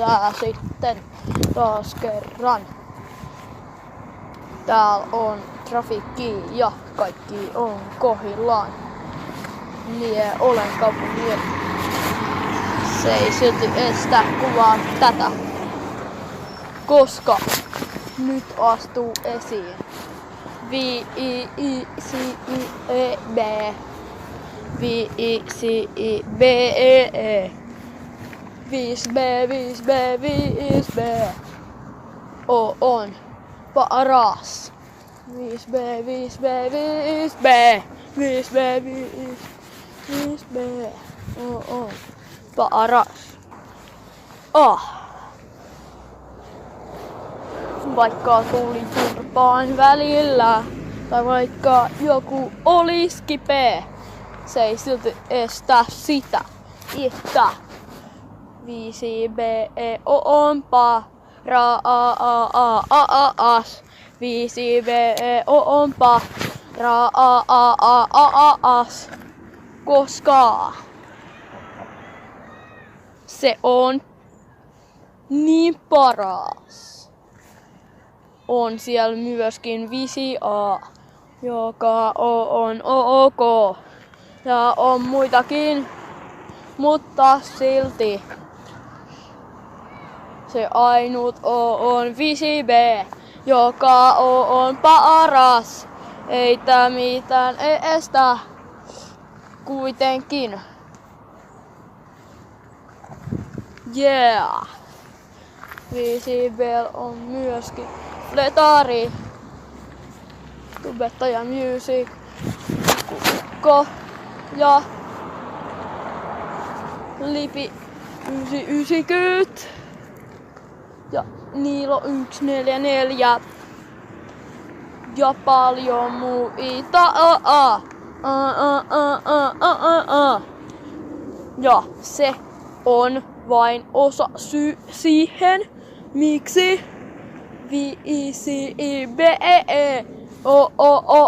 tää sitten taas kerran. Täällä on trafikki ja kaikki on kohdillaan. Mie olen kaupungin. Se ei silti estä kuvaa tätä, koska nyt astuu esiin V-I-I-C-I-E-B. V-I-C-I-B-E-E. 5B, 5B, 5B. On paras. 5B, 5B, 5B. 5B, 5B. On paras. Vaikka tuli turpaan välillä, tai vaikka joku olis kipeä, se ei silti estä sitä, että 5B on paras. 5B on paras, koska se on niin paras. On siellä myöskin 5A, joka on ok. Ja on muitakin, mutta silti se ainut on 5B, joka on paras. Ei tää mitään estä kuitenkin. Yeah! 5B on myöskin Fletari, Tubettaja Music, Kukko ja Lipi 990 ja Niilo 144 ja paljon muita. Ja se on vain osa syy siihen, miksi V-I-C-I-B-E-E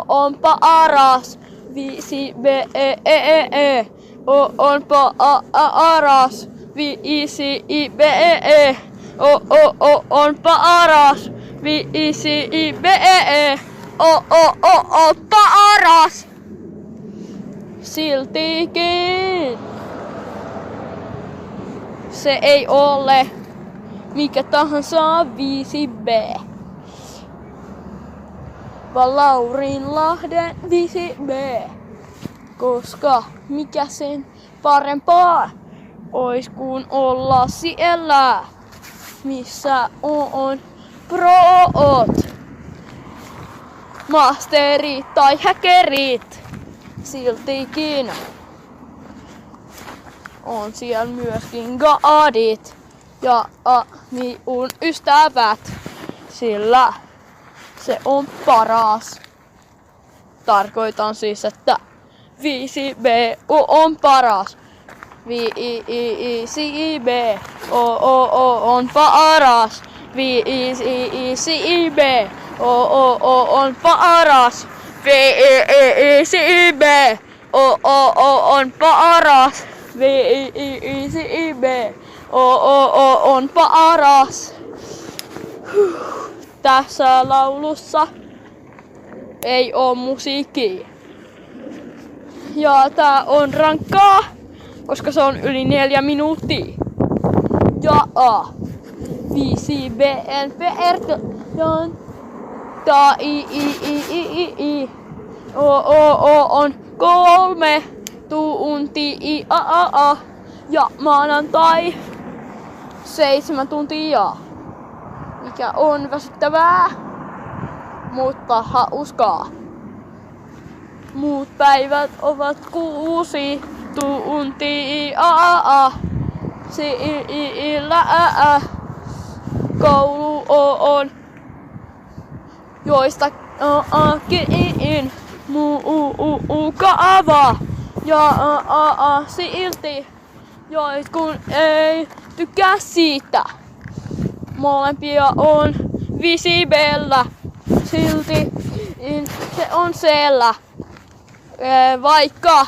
on paras. V-I-C-B-E-E-E on paras. V-I-C-I-B-E-E on paras. V-I-C-I-B-E-E on paras. Siltikin se ei ole mikä tahansa 5B, vaan Laurinlahden 5B, koska mikä sen parempaa ois kuin olla siellä, missä on proot, masterit tai hackerit. Siltikin on siellä myöskin gaadit ja minun ystävät, sillä se on paras. Tarkoitan siis, että 5B on paras. V-I-I-C-B on paras. V-I-C-B on paras. V-I-C-B on paras. V-I-C-B on paras. Tässä laulussa ei oo musiikkia. Ja tää on rankkaa, koska se on yli 4 minuuttia. Ja 5BNPR ja I on 3 tuntia ja maanantai 7 tuntia, mikä on väsyttävää, mutta hauskaa. Muut päivät ovat 6 tuntia. Sillä koulu on joistakin mukava ja silti jotkut ei tykkää siitä. Molempia on 5B:llä, silti se on siellä. Vaikka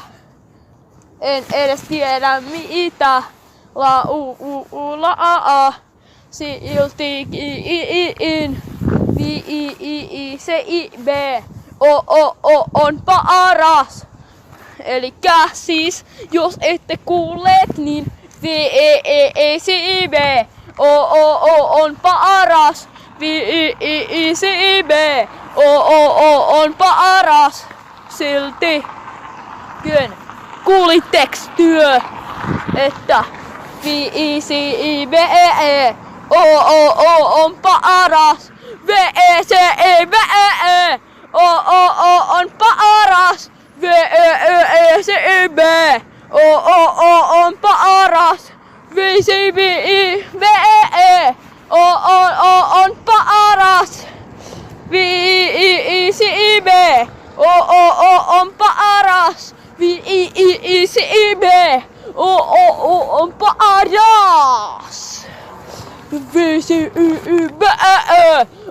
en edes tiedä mitä laulaa, silti V-I-I-I-C-I-B on paras. Elikkä siis, jos ette kuulleet, niin V-E-E-E-C-I-B on paras. V-I-I-I-C-I-B on paras. Silti. Kyllä. Kuulitteks työ, että V-I-C-I-B-E on paras. V-E-C-I-B-E on paras. V-E-E-C-I-B on paras. V-C-I-B-E on paras. V-I-I-C-I-B on paras. V-I-I-C-I-B on paras. V-C-I-B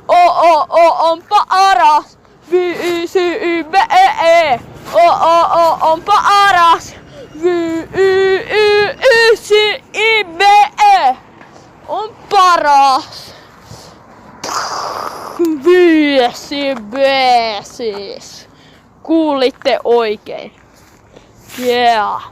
on paras. V-I-C-I-B on paras. V-I-I-C-I-B on paras. V-C-B siis. Kuulitte oikein. Yeah.